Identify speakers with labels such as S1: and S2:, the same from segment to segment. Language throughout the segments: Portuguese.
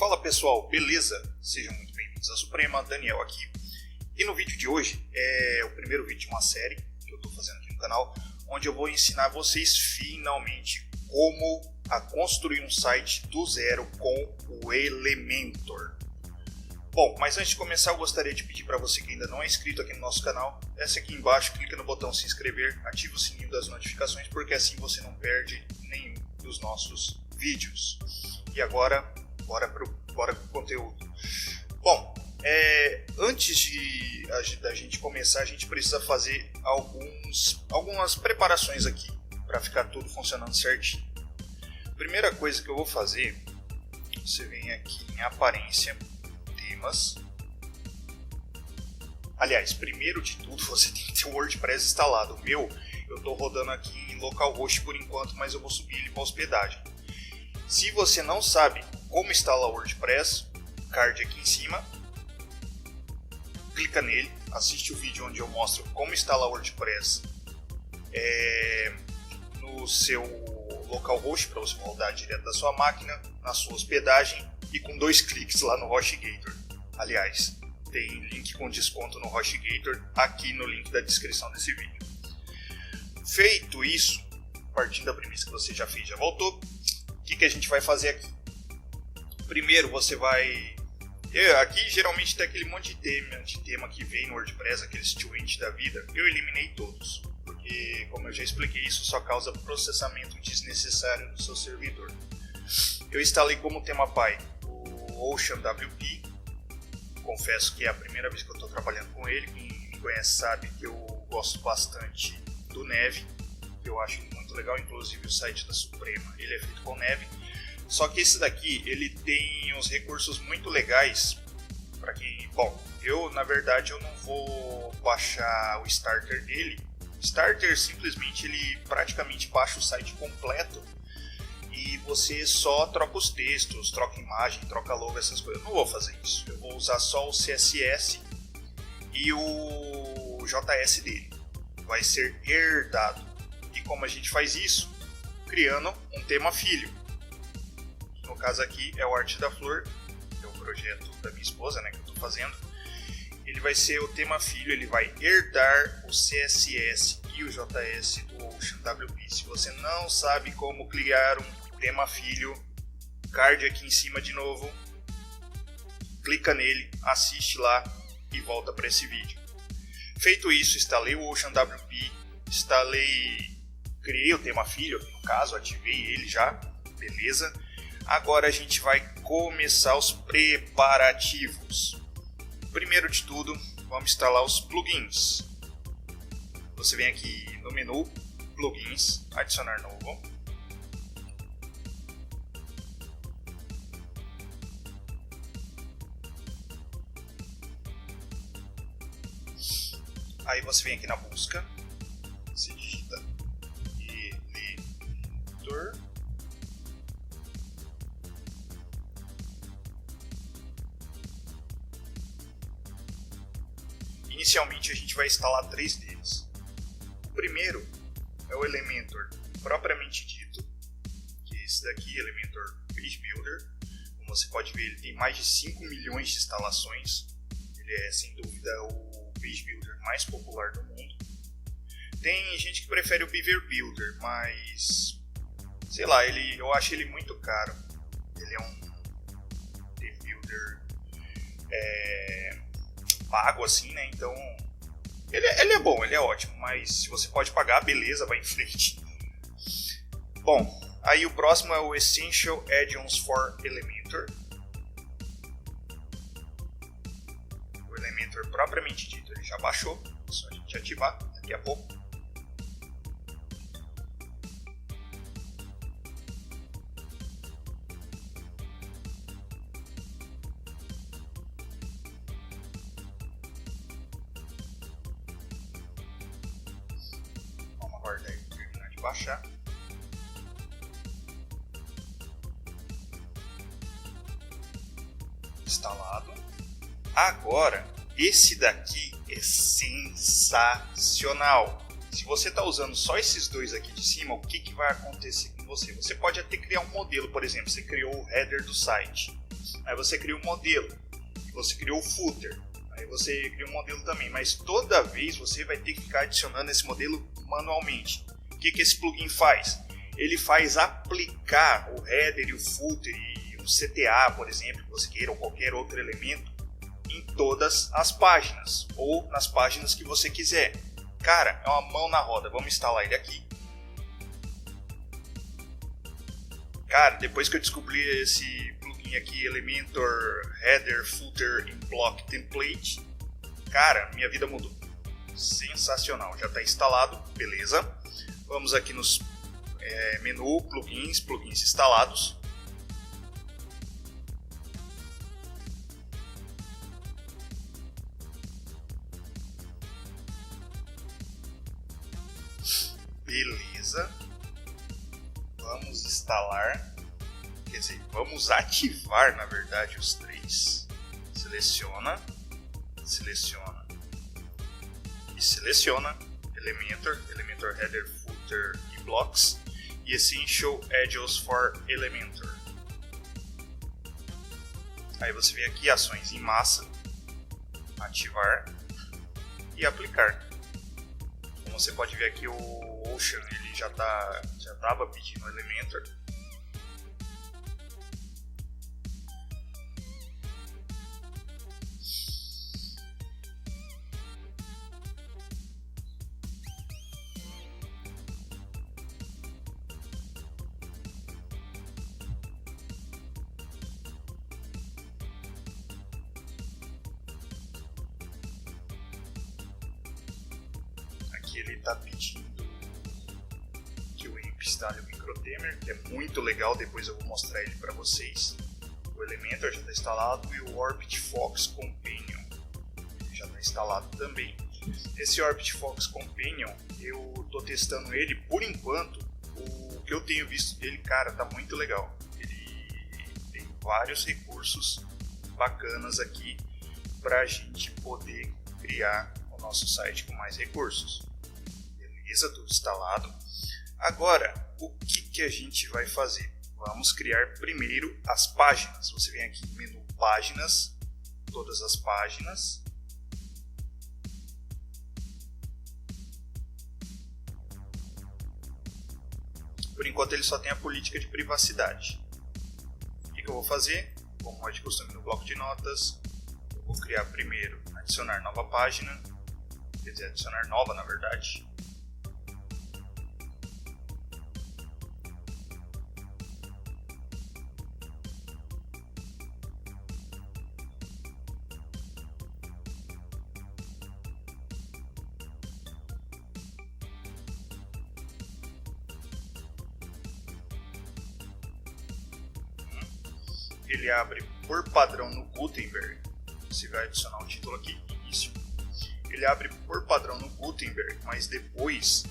S1: Fala pessoal, beleza? Sejam muito bem-vindos à Suprema, Daniel aqui. E no vídeo de hoje é o primeiro vídeo de uma série que eu estou fazendo aqui no canal, onde eu vou ensinar vocês finalmente como a construir um site do zero com o Elementor. Bom, mas antes de começar eu gostaria de pedir para você que ainda não é inscrito aqui no nosso canal, desce aqui embaixo, clica no botão se inscrever, ativa o sininho das notificações, porque assim você não perde nenhum dos nossos vídeos. E agora, bora pro conteúdo. Bom, antes da gente começar, a gente precisa fazer algumas preparações aqui para ficar tudo funcionando certinho. Primeira coisa que eu vou fazer, você vem aqui em aparência, temas. Aliás, primeiro de tudo você tem que ter o WordPress instalado. O meu, eu estou rodando aqui em localhost por enquanto, mas eu vou subir ele para hospedagem. Se você não sabe como instalar o WordPress, card aqui em cima, clica nele, assiste o vídeo onde eu mostro como instalar o WordPress no seu localhost, para você rodar direto da sua máquina, na sua hospedagem e com 2 cliques lá no HostGator. Aliás, tem link com desconto no HostGator aqui no link da descrição desse vídeo. Feito isso, partindo da premissa que você já fez, já voltou, o que a gente vai fazer aqui? Primeiro você vai... Aqui geralmente tem aquele monte de tema que vem no WordPress, aqueles tweets da vida. Eu eliminei todos, porque como eu já expliquei, isso só causa processamento desnecessário no seu servidor. Eu instalei como tema pai o OceanWP. Confesso que é a primeira vez que eu estou trabalhando com ele. Quem me conhece sabe que eu gosto bastante do Neve. Eu acho ele muito legal, inclusive o site da Suprema ele é feito com Neve. Só que esse daqui ele tem uns recursos muito legais para quem... Bom, na verdade eu não vou baixar o starter dele. O starter simplesmente ele praticamente baixa o site completo e você só troca os textos, troca imagem, troca logo, essas coisas. Eu não vou fazer isso. Eu vou usar só o CSS e o JS dele. Vai ser herdado. E como a gente faz isso? Criando um tema filho. No caso aqui é o Arte da Flor, que é o projeto da minha esposa, né, que eu estou fazendo. Ele vai ser o tema filho, ele vai herdar o CSS e o JS do OceanWP. Se você não sabe como criar um tema filho, card aqui em cima de novo, clica nele, assiste lá e volta para esse vídeo. Feito isso, instalei o OceanWP, criei o tema filho, no caso, ativei ele já, beleza. Agora a gente vai começar os preparativos. Primeiro de tudo, vamos instalar os plugins. Você vem aqui no menu, plugins, adicionar novo. Aí você vem aqui na busca, você digita Elementor. Inicialmente a gente vai instalar 3 deles. O primeiro é o Elementor propriamente dito, que é esse daqui, Elementor Page Builder. Como você pode ver, ele tem mais de 5 milhões de instalações. Ele é sem dúvida o Page Builder mais popular do mundo. Tem gente que prefere o Beaver Builder, mas sei lá, eu acho ele muito caro. Ele é um Page Builder pago assim, né? Então ele é bom, ele é ótimo, mas se você pode pagar, beleza, vai em frente. Bom, aí o próximo é o Essential Add-ons for Elementor. O Elementor propriamente dito, ele já baixou, é só a gente ativar daqui a pouco. Aguardar ele terminar de baixar. Instalado. Agora, esse daqui é sensacional. Se você está usando só esses dois aqui de cima, o que vai acontecer com você? Você pode até criar um modelo, por exemplo, você criou o header do site. Aí você cria um modelo, você criou o footer, aí você cria um modelo também, mas toda vez você vai ter que ficar adicionando esse modelo manualmente. O que esse plugin faz? Ele faz aplicar o header e o footer e o CTA, por exemplo, que você queira, ou qualquer outro elemento, em todas as páginas, ou nas páginas que você quiser. Cara, é uma mão na roda, vamos instalar ele aqui. Cara, depois que eu descobri esse plugin aqui, Elementor Header Footer in Block Template, cara, minha vida mudou. Sensacional, já está instalado, beleza. Vamos aqui nos menu, plugins instalados. Beleza. Vamos instalar, quer dizer, vamos ativar na verdade os três. Seleciona e seleciona Elementor Header, Footer e Blocks e Essential Edges for Elementor. Aí você vem aqui, ações em massa, ativar e aplicar. Como você pode ver aqui, o Ocean ele já estava pedindo Elementor. Aqui ele está pedindo que o IMP instale o Microtemer, que é muito legal, depois eu vou mostrar ele para vocês. O Elementor já está instalado e o Orbit Fox Companion já está instalado também. Esse Orbit Fox Companion, eu estou testando ele por enquanto. O que eu tenho visto dele, cara, tá muito legal. Ele tem vários recursos bacanas aqui para a gente poder criar o nosso site com mais recursos. Beleza, tudo instalado. Agora, o que a gente vai fazer? Vamos criar primeiro as páginas. Você vem aqui no menu Páginas, todas as páginas. Por enquanto ele só tem a política de privacidade. O que eu vou fazer? Como é de costume no bloco de notas, eu vou criar primeiro, adicionar nova página, quer dizer, adicionar nova na verdade. Ele abre por padrão no Gutenberg. Você vai adicionar o título aqui, início. Ele abre por padrão no Gutenberg, mas depois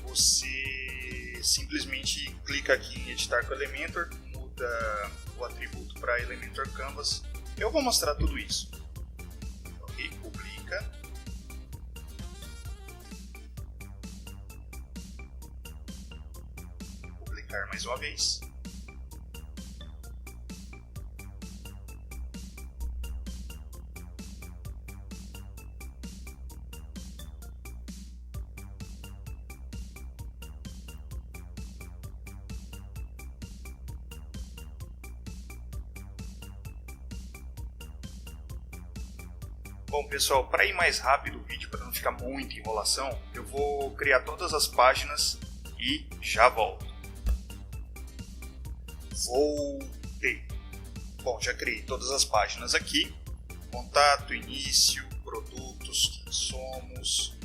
S1: você simplesmente clica aqui em editar com Elementor, muda o atributo para Elementor Canvas. Eu vou mostrar tudo isso. Ok, publica. Publicar mais uma vez. Bom pessoal, para ir mais rápido o vídeo, para não ficar muita enrolação, eu vou criar todas as páginas e já volto. Voltei. Bom, já criei todas as páginas aqui. Contato, início, produtos, quem somos.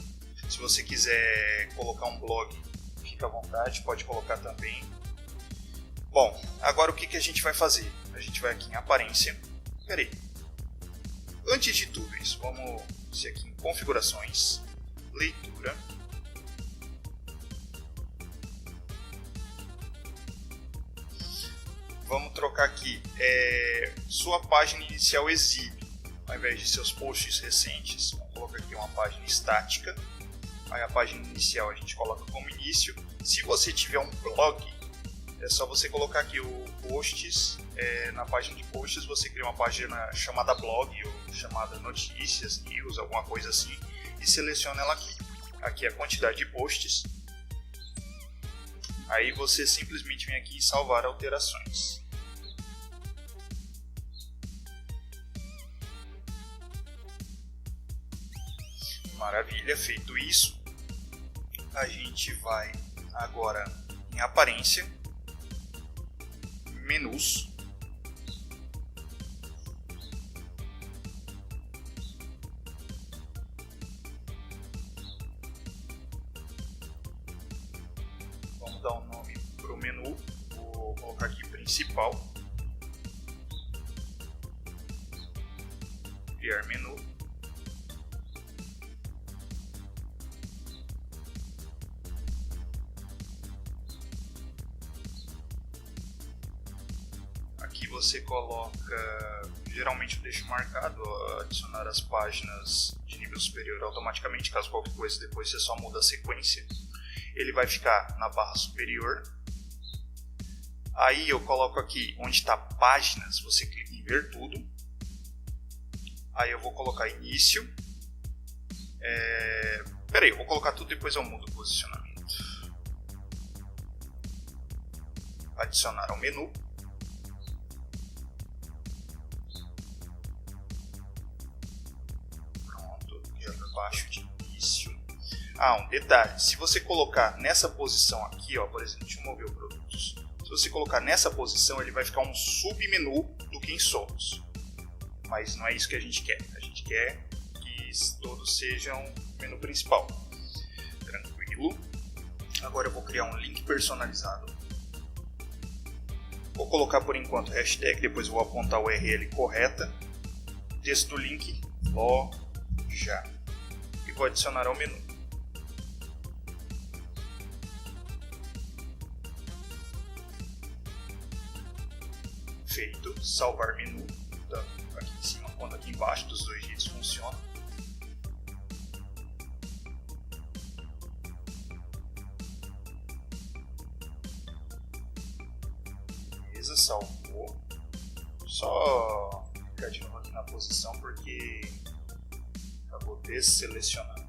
S1: Se você quiser colocar um blog, fica à vontade, pode colocar também. Bom, agora o que a gente vai fazer? A gente vai aqui em aparência. Peraí. Antes de tudo isso, vamos ser aqui em configurações, leitura. Vamos trocar aqui, sua página inicial exibe, ao invés de seus posts recentes, vamos colocar aqui uma página estática. Aí a página inicial a gente coloca como início. Se você tiver um blog, é só você colocar aqui o posts, na página de posts você cria uma página chamada blog ou chamada notícias, news, alguma coisa assim, e seleciona ela aqui. Aqui é a quantidade de posts. Aí você simplesmente vem aqui e salvar alterações. Maravilha, feito isso, a gente vai agora em aparência, menus, vamos dar um nome para o menu, vou colocar aqui principal, criar menu. Aqui você coloca, geralmente eu deixo marcado, adicionar as páginas de nível superior automaticamente, caso qualquer coisa depois você só muda a sequência. Ele vai ficar na barra superior. Aí eu coloco aqui onde está páginas, você clica em ver tudo. Aí eu vou colocar início. Peraí, eu vou colocar tudo, depois eu mudo o posicionamento. Adicionar ao menu. Baixo de início. Um detalhe, se você colocar nessa posição aqui, ó, por exemplo, deixa eu mover o produtos. Se você colocar nessa posição, ele vai ficar um submenu do Quem Somos. Mas não é isso que a gente quer. A gente quer que todos sejam menu principal. Tranquilo. Agora eu vou criar um link personalizado. Vou colocar por enquanto hashtag, depois eu vou apontar a URL correta. Texto do link, loja. Vou adicionar ao menu. Feito, salvar menu, tanto aqui em cima quanto aqui embaixo, dos dois jeitos funciona. Beleza, salvou. Só ficar de novo aqui na posição porque acabou desselecionando.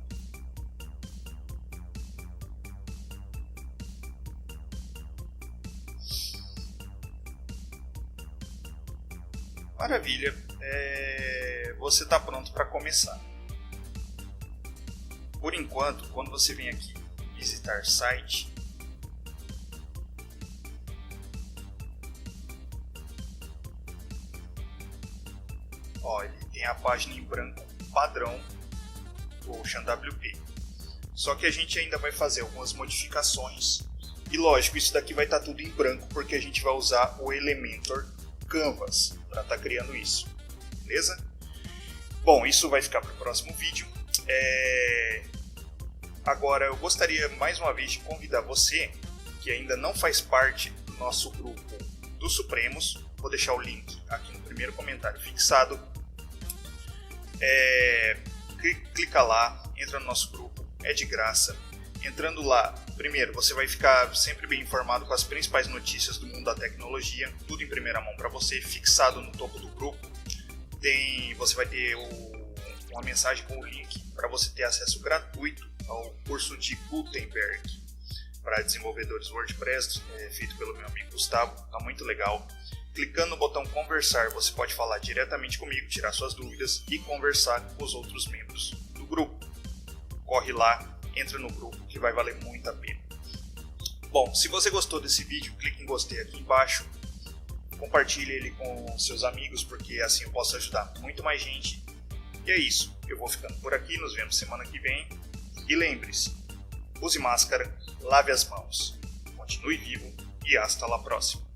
S1: Maravilha, você está pronto para começar. Por enquanto, quando você vem aqui visitar site, ele tem a página em branco padrão do OceanWP. Só que a gente ainda vai fazer algumas modificações e lógico, isso daqui vai estar tudo em branco porque a gente vai usar o Elementor Canvas para estar criando isso, beleza? Bom, isso vai ficar para o próximo vídeo. Agora eu gostaria mais uma vez de convidar você que ainda não faz parte do nosso grupo dos Supremos, vou deixar o link aqui no primeiro comentário fixado. Clica lá, entra no nosso grupo, é de graça. Entrando lá, primeiro você vai ficar sempre bem informado com as principais notícias do mundo da tecnologia, tudo em primeira mão para você, fixado no topo do grupo. Você vai ter uma mensagem com o link para você ter acesso gratuito ao curso de Gutenberg para desenvolvedores WordPress, feito pelo meu amigo Gustavo, tá muito legal. Clicando no botão conversar, você pode falar diretamente comigo, tirar suas dúvidas e conversar com os outros membros do grupo. Corre lá, entra no grupo que vai valer muito a pena. Bom, se você gostou desse vídeo, clique em gostei aqui embaixo, compartilhe ele com seus amigos, porque assim eu posso ajudar muito mais gente. E é isso, eu vou ficando por aqui, nos vemos semana que vem. E lembre-se, use máscara, lave as mãos, continue vivo e hasta la próxima.